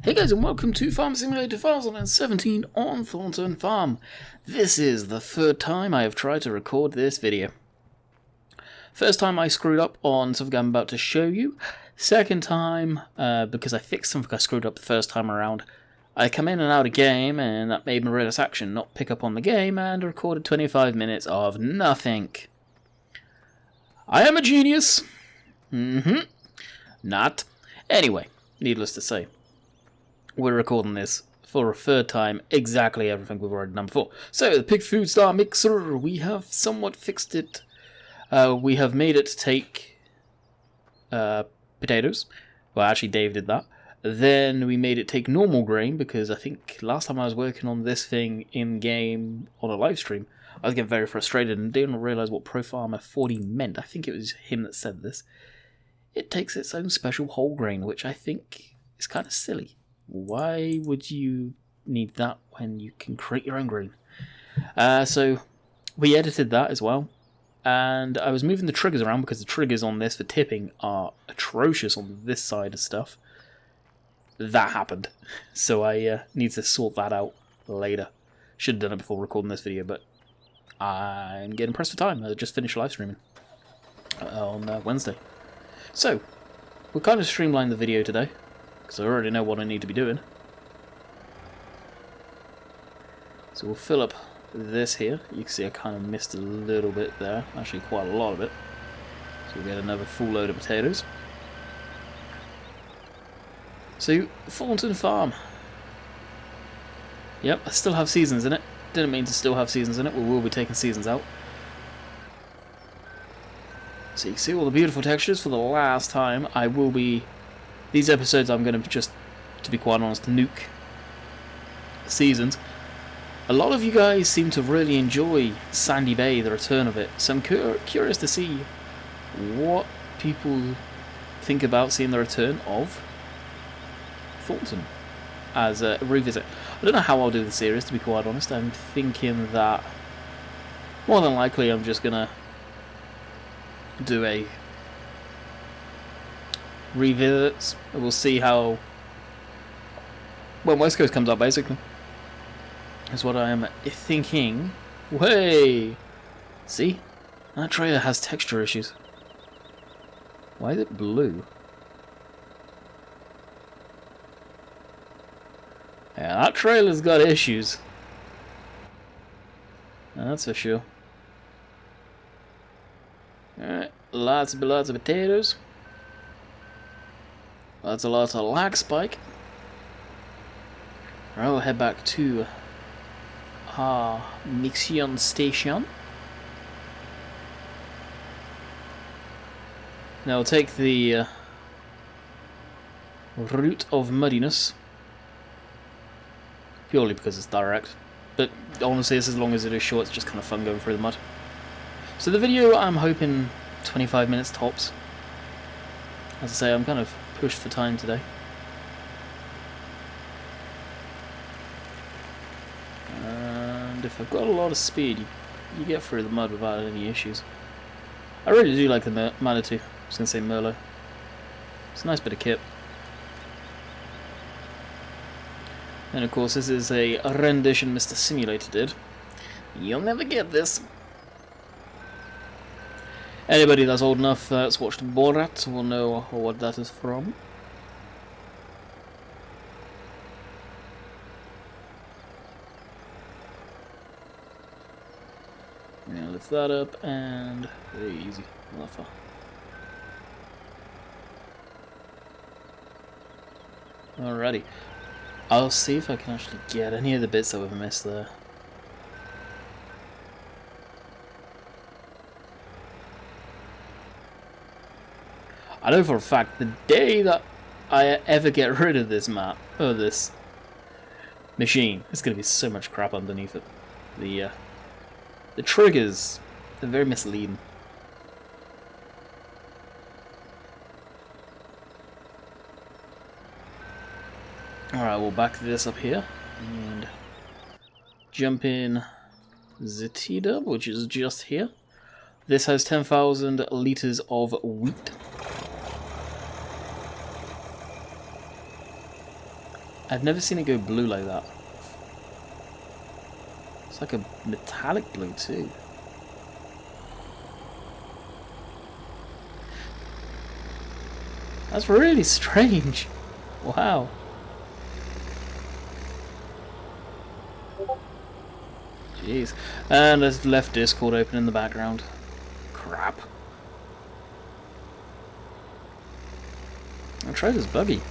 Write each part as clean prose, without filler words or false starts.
Hey guys, and welcome to Farm Simulator 2017 on Thornton Farm. This is the third time I have tried to record this video. First time I screwed up on something I'm about to show you. Second time, because I fixed something I screwed up the first time around, I come in and out of game, and that made me realize action, not pick up on the game, and recorded 25 minutes of nothing. I am a genius. Not. Anyway, needless to say, we're recording this for a third time, exactly everything we've already done before. So, the Pig Food Star Mixer, we have somewhat fixed it. We have made it take potatoes. Well, actually, Dave did that. Then we made it take normal grain, because I think last time I was working on this thing in-game on a live stream, I was getting very frustrated and didn't realise what ProFarmer 40 meant. I think it was him that said this. It takes its own special whole grain, which I think is kind of silly. Why would you need that when you can create your own grain? So we edited that as well. And I was moving the triggers around because the triggers on this for tipping are atrocious on this side of stuff. That happened. So I need to sort that out later. Should have done it before recording this video, but I'm getting pressed for time. I just finished live streaming on Wednesday. So, we'll kind of streamline the video today, because I already know what I need to be doing. So we'll fill up this here. You can see I kind of missed a little bit there, actually quite a lot of it. So we'll get another full load of potatoes. So, Thornton Farm. Yep, I still have seasons in it. Didn't mean to still have seasons in it, we will be taking seasons out. So you can see all the beautiful textures for the last time. I will be... These episodes I'm going to just, to be quite honest, nuke seasons. A lot of you guys seem to really enjoy Sandy Bay, the return of it. So I'm curious to see what people think about seeing the return of Thornton as a revisit. I don't know how I'll do the series, to be quite honest. I'm thinking that more than likely I'm just going to do a revisit. We'll see how when West Coast comes up, basically. Is what I am thinking. Way! See? That trailer has texture issues. Why is it blue? Yeah, that trailer's got issues. That's for sure. Alright, lots of potatoes. Lots of lag spike. Alright, we'll head back to our Mixion station. Now we'll take the route of muddiness. Purely because it's direct. But honestly, as long as it is short, it's just kind of fun going through the mud. So the video, I'm hoping 25 minutes tops. As I say, I'm kind of pushed for time today. And if I've got a lot of speed, you get through the mud without any issues. I really do like the Manitou. I was going to say Merlot. It's a nice bit of kit. And of course, this is a rendition Mr. Simulator did. You'll never get this. Anybody that's old enough that's watched Borat will know what that is from. Now lift that up and very easy. Not far. Alrighty. I'll see if I can actually get any of the bits that we've missed there. I know for a fact the day that I ever get rid of this map, or this machine, it's going to be so much crap underneath it. The triggers, they're very misleading. Alright, we'll back this up here and jump in Zetida, which is just here. This has 10,000 litres of wheat. I've never seen it go blue like that. It's like a metallic blue too. That's really strange. Wow. Jeez. And there's left Discord open in the background. Crap. I'll try this buggy.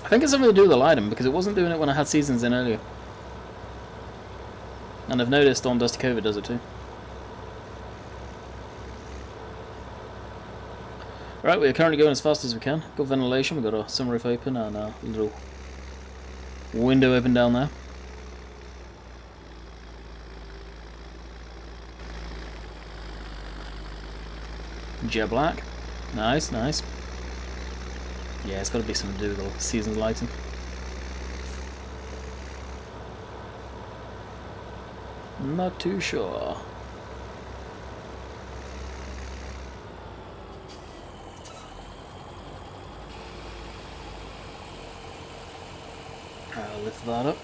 I think it's something to do with the lighting because it wasn't doing it when I had seasons in earlier. And I've noticed on Dusty Cove it does it too. Right, we're currently going as fast as we can. Got ventilation, we've got our sunroof open and a little window open down there. Jet black. Nice, nice. Yeah, it's got to be something to do with the season's lighting. Not too sure. I'll lift that up.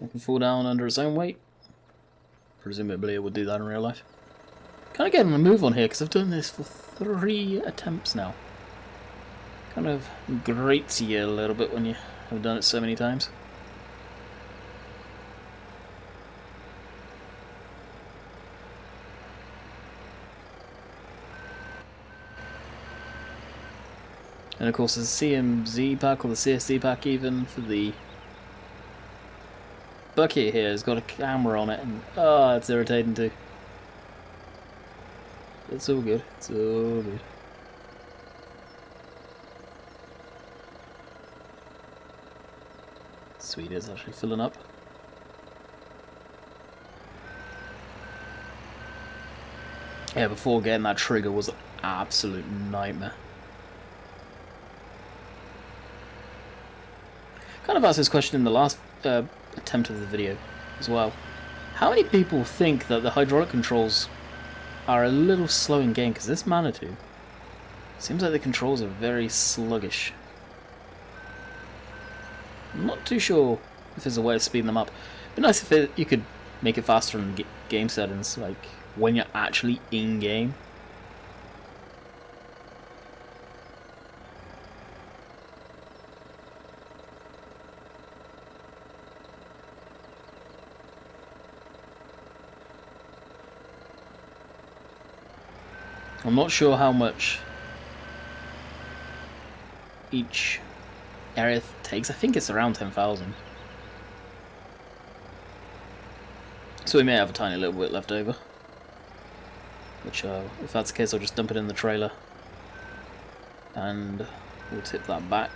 It can fall down under its own weight. Presumably it would do that in real life. Kind of getting a move on here because I've done this for 3 attempts now. Kind of grates you a little bit when you have done it so many times. And of course the CMZ pack or the CSD pack even for the bucket here has got a camera on it and it's irritating too. It's all good, it's all good. Sweet, it's actually filling up. Yeah, before getting that trigger was an absolute nightmare. Kind of asked this question in the last attempt of the video as well. How many people think that the hydraulic controls are a little slow in game? Because this Manitou seems like the controls are very sluggish. I'm not too sure if there's a way of speeding them up. It'd be nice if you could make it faster in the game settings, like when you're actually in game. I'm not sure how much each area takes. I think it's around 10,000. So we may have a tiny little bit left over. Which, if that's the case, I'll just dump it in the trailer. And we'll tip that back.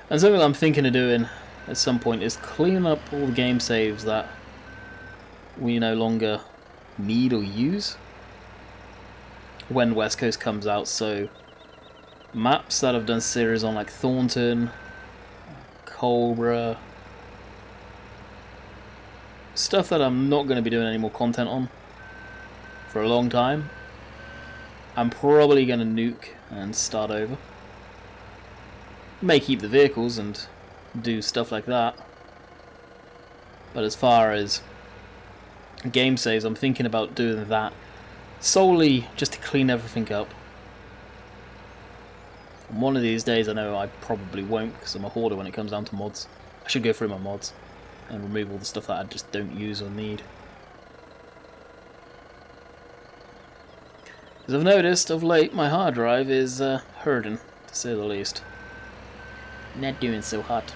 And something I'm thinking of doing at some point is clean up all the game saves that we no longer need or use when West Coast comes out. So maps that I've done series on, like Thornton, Cobra, stuff that I'm not going to be doing any more content on for a long time, I'm probably going to nuke and start over. May keep the vehicles and do stuff like that, but as far as game saves, I'm thinking about doing that solely just to clean everything up. And one of these days, I know I probably won't because I'm a hoarder when it comes down to mods. I should go through my mods and remove all the stuff that I just don't use or need. As I've noticed of late, my hard drive is hurting, to say the least. Not doing so hot.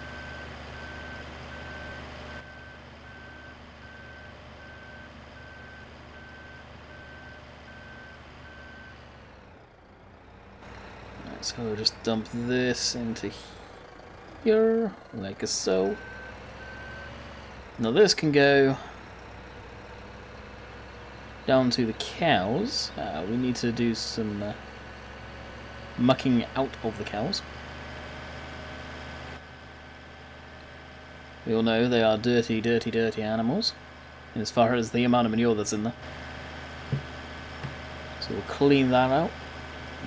So we'll just dump this into here, like so. Now this can go down to the cows. We need to do some mucking out of the cows. We all know they are dirty, dirty, dirty animals, as far as the amount of manure that's in there. So we'll clean that out.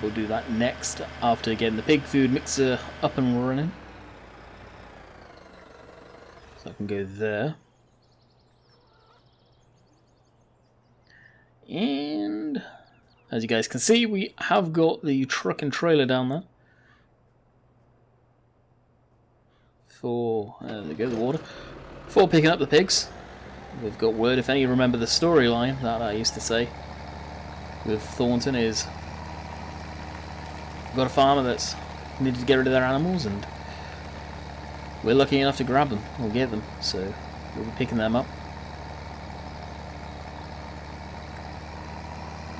We'll do that next after getting the pig food mixer up and running. So I can go there. And as you guys can see, we have got the truck and trailer down there. There we go, the water. For picking up the pigs. We've got word, if any remember the storyline that I used to say with Thornton, is we've got a farmer that's needed to get rid of their animals, and we're lucky enough to grab them or get them, so we'll be picking them up.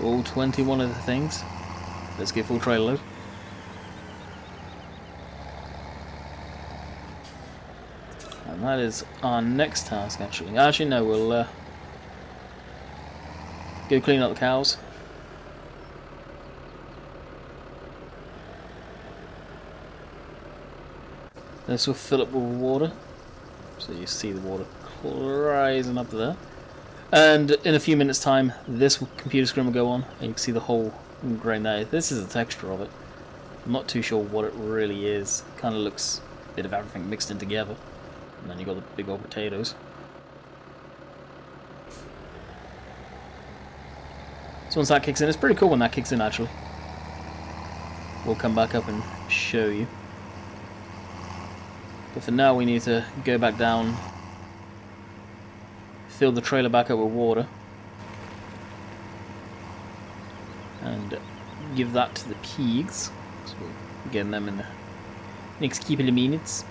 All 21 of the things. Let's get full trailer load. And that is our next task, actually. Actually, no, we'll go clean up the cows. This will fill up with water. So you see the water rising up there. And in a few minutes' time, this computer screen will go on, and you can see the whole grain there. This is the texture of it. I'm not too sure what it really is. Kind of looks a bit of everything mixed in together. And then you got the big old potatoes. So once that kicks in, it's pretty cool when that kicks in, actually. We'll come back up and show you. But for now, we need to go back down, fill the trailer back up with water, and give that to the pigs. So we're getting them in the next couple of minutes.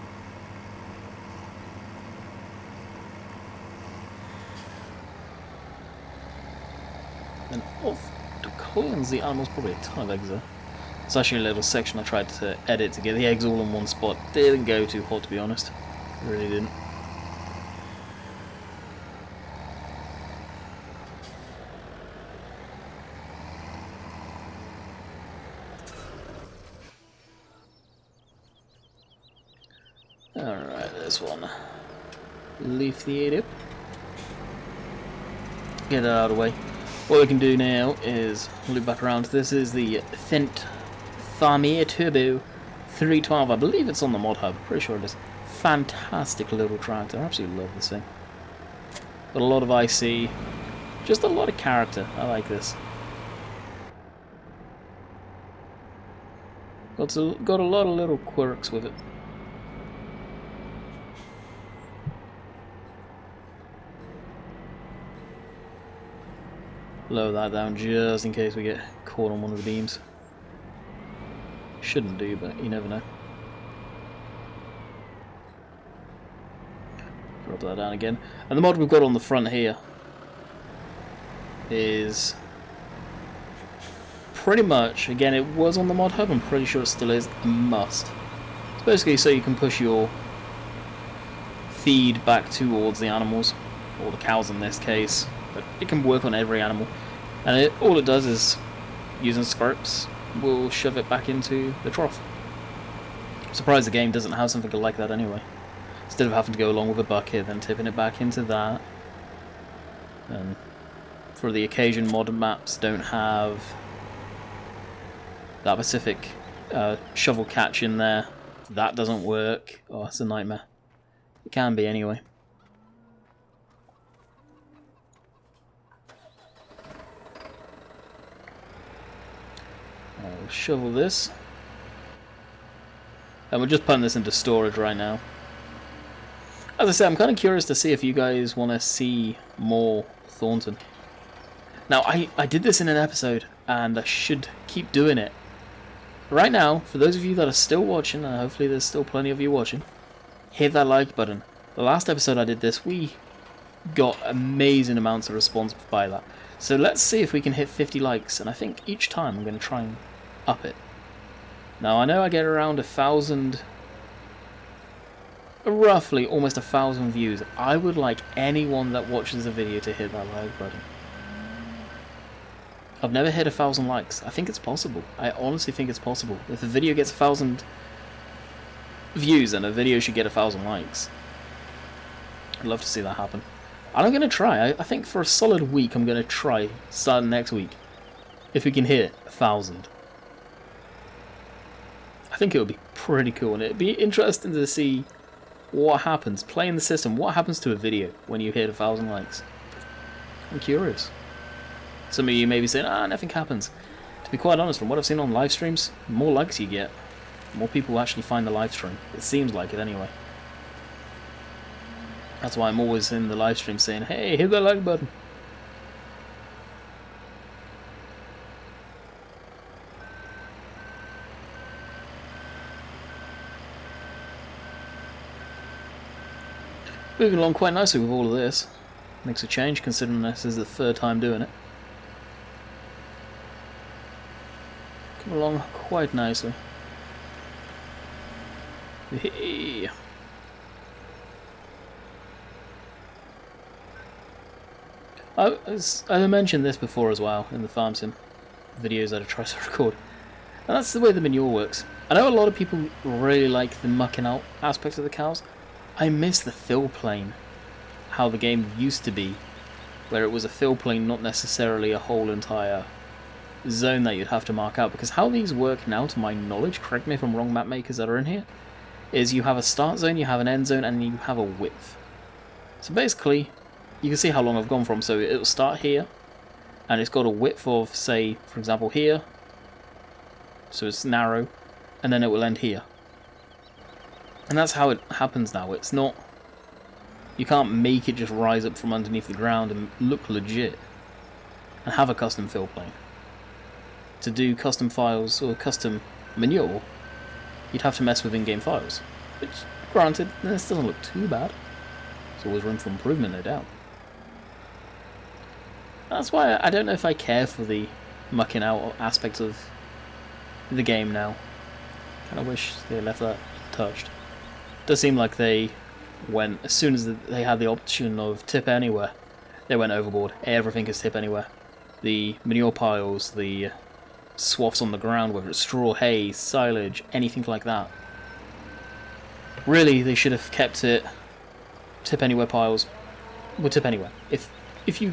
And off to cleanse the animals, probably a ton of eggs there. It's actually a little section I tried to edit to get the eggs all in one spot. Didn't go too hot, to be honest. It really didn't. Alright, this one. Leaf the 8 up. Get that out of the way. What we can do now is loop back around. This is the Farmier Turbo 312. I believe it's on the mod hub. Pretty sure it is. Fantastic little tractor. I absolutely love this thing. Got a lot of IC. Just a lot of character. I like this. Got a lot of little quirks with it. Lower that down just in case we get caught on one of the beams. Shouldn't do, but you never know. Drop that down again. And the mod we've got on the front here is pretty much, again, it was on the mod hub, I'm pretty sure it still is, a must. It's basically so you can push your feed back towards the animals, or the cows in this case, but it can work on every animal. And all it does is, using scripts, will shove it back into the trough. I'm surprised the game doesn't have something like that anyway. Instead of having to go along with a bucket, then tipping it back into that. And for the occasion, modern maps don't have that specific shovel catch in there. That doesn't work. Oh, it's a nightmare. It can be anyway. I'll shovel this. And we're just putting this into storage right now. As I said, I'm kind of curious to see if you guys want to see more Thornton. Now, I did this in an episode, and I should keep doing it. Right now, for those of you that are still watching, and hopefully there's still plenty of you watching, hit that like button. The last episode I did this, we got amazing amounts of response by that. So let's see if we can hit 50 likes, and I think each time I'm going to try and up it. Now, I know I get around 1,000... roughly almost 1,000 views. I would like anyone that watches the video to hit that like button. I've never hit 1,000 likes. I think it's possible. I honestly think it's possible. If the video gets 1,000 views, then a video should get 1,000 likes. I'd love to see that happen. And I'm going to try. I think for a solid week, I'm going to try, starting next week, if we can hit 1,000. I think it would be pretty cool, and it'd be interesting to see what happens, playing the system, what happens to a video when you hit 1,000 likes. I'm curious. Some of you may be saying, nothing happens. To be quite honest, from what I've seen on live streams, the more likes you get, the more people actually find the live stream. It seems like it anyway. That's why I'm always in the live stream saying, hey, hit that like button. Moving along quite nicely with all of this. Makes a change considering this is the 3rd time doing it. Come along quite nicely. Hey. I mentioned this before as well in the farm sim videos that I try to record. And that's the way the manure works. I know a lot of people really like the mucking out aspect of the cows. I miss the fill plane, how the game used to be, where it was a fill plane, not necessarily a whole entire zone that you'd have to mark out. Because how these work now, to my knowledge, correct me if I'm wrong, map makers that are in here, is you have a start zone, you have an end zone, and you have a width. So basically, you can see how long I've gone from. So it'll start here, and it's got a width of, say, for example, here. So it's narrow, and then it will end here. And that's how it happens now. It's not... You can't make it just rise up from underneath the ground and look legit and have a custom fill plane. To do custom files or custom manure, you'd have to mess with in-game files. Which, granted, this doesn't look too bad. There's always room for improvement, no doubt. That's why I don't know if I care for the mucking out aspect of the game now. Kind of wish they left that touched. Does seem like they went, as soon as they had the option of tip anywhere, they went overboard. Everything is tip anywhere. The manure piles, the swaths on the ground, whether it's straw, hay, silage, anything like that. Really, they should have kept it tip anywhere piles. Well, tip anywhere. If you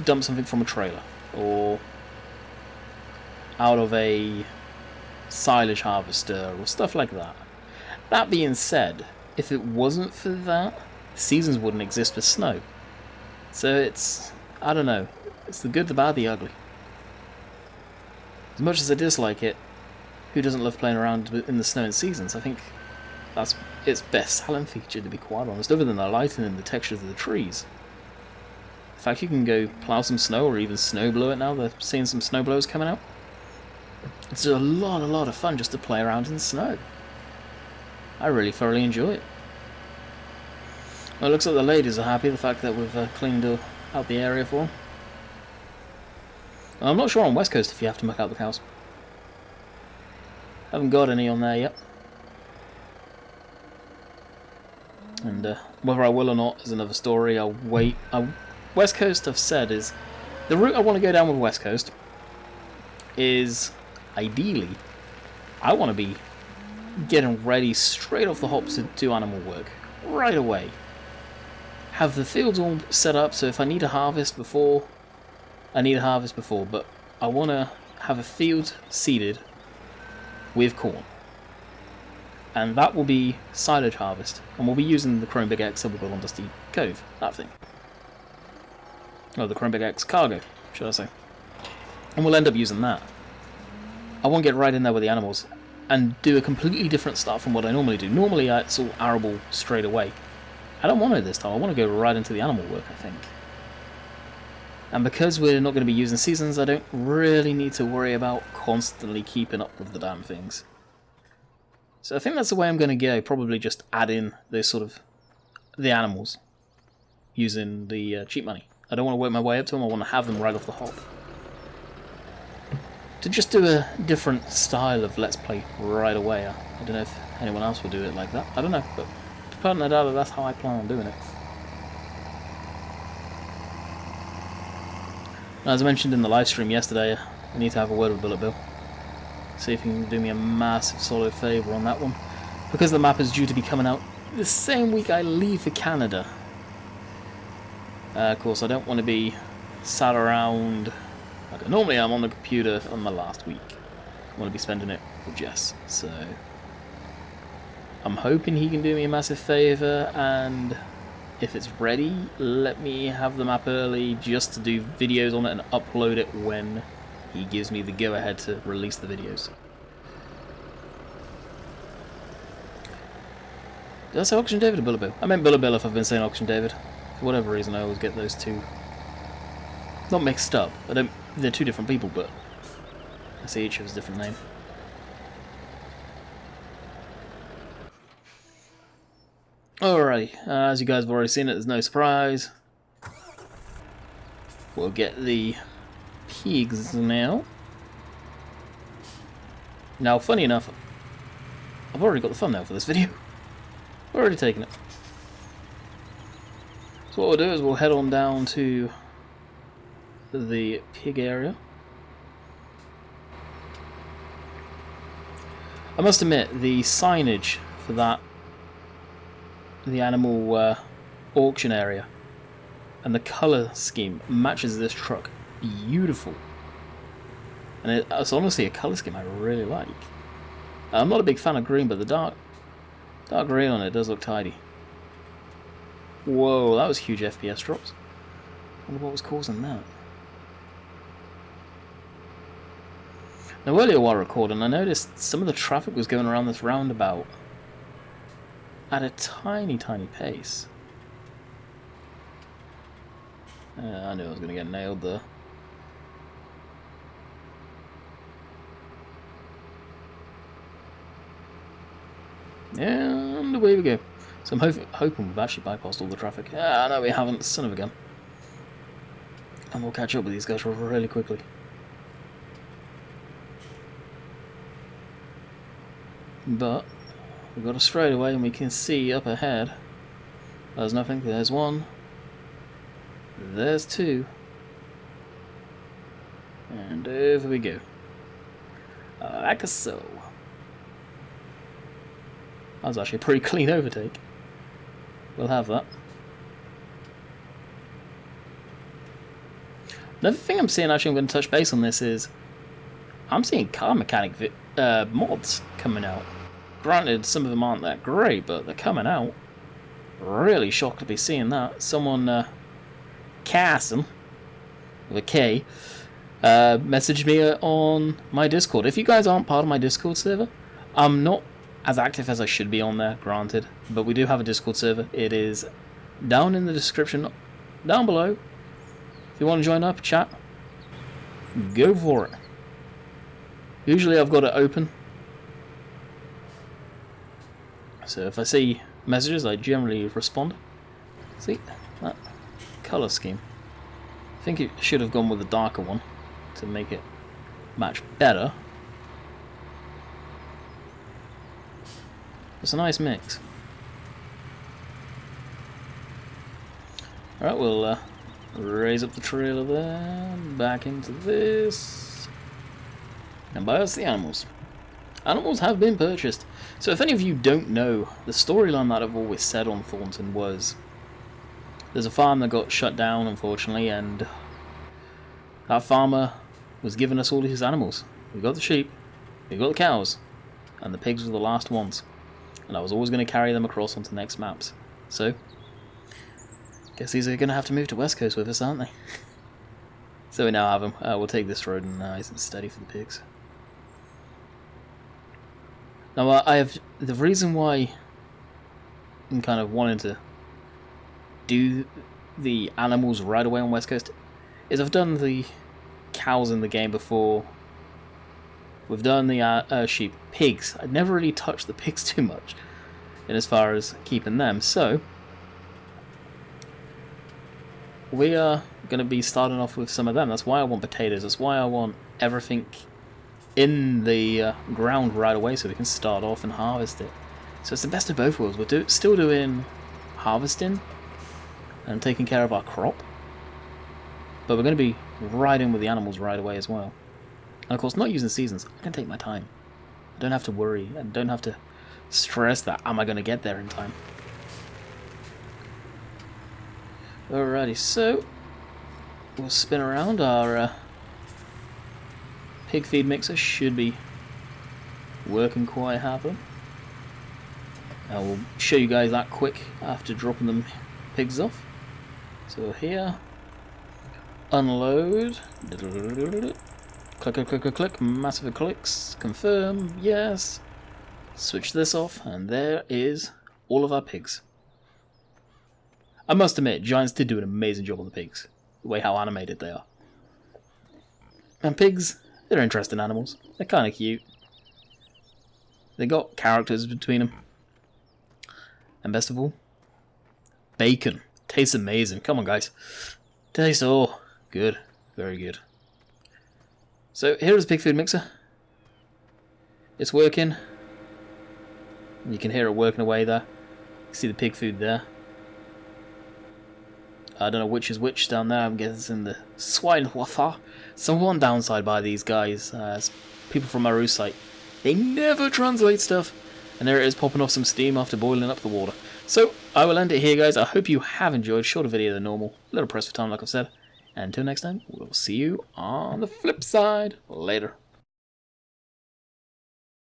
dump something from a trailer or out of a silage harvester or stuff like that. That being said, if it wasn't for that, seasons wouldn't exist for snow. So it's, I don't know, it's the good, the bad, the ugly. As much as I dislike it, who doesn't love playing around in the snow in seasons? I think that's its best selling feature, to be quite honest, other than the lighting and the textures of the trees. In fact, you can go plough some snow or even snow blow it now. They're seeing some snow blowers coming out. It's a lot of fun just to play around in the snow. I really thoroughly enjoy it. Well, it looks like the ladies are happy, the fact that we've cleaned out the area for them. I'm not sure on West Coast if you have to muck out the cows. Haven't got any on there yet. And whether I will or not is another story. I'll wait. West Coast, I've said, is the route I want to go down with West Coast is, ideally, I want to be getting ready straight off the hops to do animal work right away. Have the fields all set up, so if I need a harvest before, I need a harvest before, but I want to have a field seeded with corn. And that will be silage harvest, and we'll be using the Chrome Big X that we got on Dusty Cove, that thing. Oh, the Chrome Big X cargo, should I say. And we'll end up using that. I want to get right in there with the animals and do a completely different start from what I normally do. Normally it's all arable straight away. I don't want it this time. I want to go right into the animal work, I think. And because we're not going to be using seasons, I don't really need to worry about constantly keeping up with the damn things. So I think that's the way I'm going to go. Probably just add in this sort of the animals using the cheap money. I don't want to work my way up to them. I want to have them right off the hop. To just do a different style of Let's Play right away. I don't know if anyone else would do it like that. I don't know, but putting it out, that's how I plan on doing it. As I mentioned in the live stream yesterday, I need to have a word with Bullet Bill. See if he can do me a massive solid favour on that one. Because the map is due to be coming out the same week I leave for Canada. Of course, I don't want to be sat around like I normally am on the computer on my last week. I want to be spending it with Jess, so I'm hoping he can do me a massive favour, and if it's ready, let me have the map early just to do videos on it and upload it when he gives me the go-ahead to release the videos. Did I say Auction David or Billabill? I meant Billabill if I've been saying Auction David. For whatever reason, I always get those two not mixed up. They're two different people, but I see each has a different name. Alrighty, as you guys have already seen it, there's no surprise. We'll get the pigs now. Now, funny enough, I've already got the thumbnail for this video. Already taken it. So what we'll do is we'll head on down to the pig area. I must admit, the signage for the animal auction area and the colour scheme matches this truck beautiful. And it's honestly a colour scheme I really like. I'm not a big fan of green, but the dark green on it does look tidy. Whoa, that was huge FPS drops. I wonder what was causing that. Now earlier while recording, I noticed some of the traffic was going around this roundabout at a tiny pace. I knew I was going to get nailed there. And away we go. So I'm hoping we've actually bypassed all the traffic. Ah, no, we haven't. Son of a gun. And we'll catch up with these guys really quickly. But we've got a straightaway and we can see up ahead. There's nothing. There's one. There's two. And over we go. Like so. That was actually a pretty clean overtake. We'll have that. Another thing I'm seeing, actually I'm going to touch base on this, is I'm seeing car mechanic mods coming out. Granted, some of them aren't that great, but they're coming out. Really shocked to be seeing that. Someone, Carson, with a K, messaged me on my Discord. If you guys aren't part of my Discord server, I'm not as active as I should be on there, granted, but we do have a Discord server. It is down in the description down below. If you want to join up, chat, go for it. Usually I've got it open, so if I see messages I generally respond. See that colour scheme? I think it should have gone with a darker one to make it match better. It's a nice mix. Alright, we'll raise up the trailer there, back into this, and buy us the animals. Animals have been purchased. So if any of you don't know, the storyline that I've always said on Thornton was there's a farm that got shut down, unfortunately, and that farmer was giving us all his animals. We got the sheep, we got the cows, and the pigs were the last ones. And I was always going to carry them across onto the next maps. So, guess these are going to have to move to West Coast with us, aren't they? So we now have them. We'll take this road nice and steady for the pigs. Now, I have the reason why I'm kind of wanting to do the animals right away on West Coast is I've done the cows in the game before. We've done the sheep. Pigs. I'd never really touched the pigs too much in as far as keeping them. So, we are going to be starting off with some of them. That's why I want potatoes. That's why I want everything in the ground right away so we can start off and harvest it. So it's the best of both worlds. We're still doing harvesting and taking care of our crop, but we're going to be right in with the animals right away as well. And of course, not using seasons. I can take my time. I don't have to worry. I don't have to stress that, am I going to get there in time? Alrighty, so we'll spin around. Our pig feed mixer should be working quite happily. I will show you guys that quick after dropping them pigs off. So here, unload, click, click, click, click, click, massive clicks, confirm, yes, switch this off, and there is all of our pigs. I must admit, Giants did do an amazing job on the pigs, the way how animated they are. And pigs, they're interesting animals, they're kind of cute. They got characters between them. And best of all, bacon. Tastes amazing. Come on, guys. Tastes good. Very good. So here is pig food mixer. It's working. You can hear it working away there. You can see the pig food there. I don't know which is which down there. I'm guessing the Schweinhofer. So one downside by these guys, people from Maru's site, they never translate stuff. And there it is, popping off some steam after boiling up the water. So, I will end it here, guys. I hope you have enjoyed. Shorter video than normal. A little pressed for time, like I've said. And until next time, we'll see you on the flip side. Later.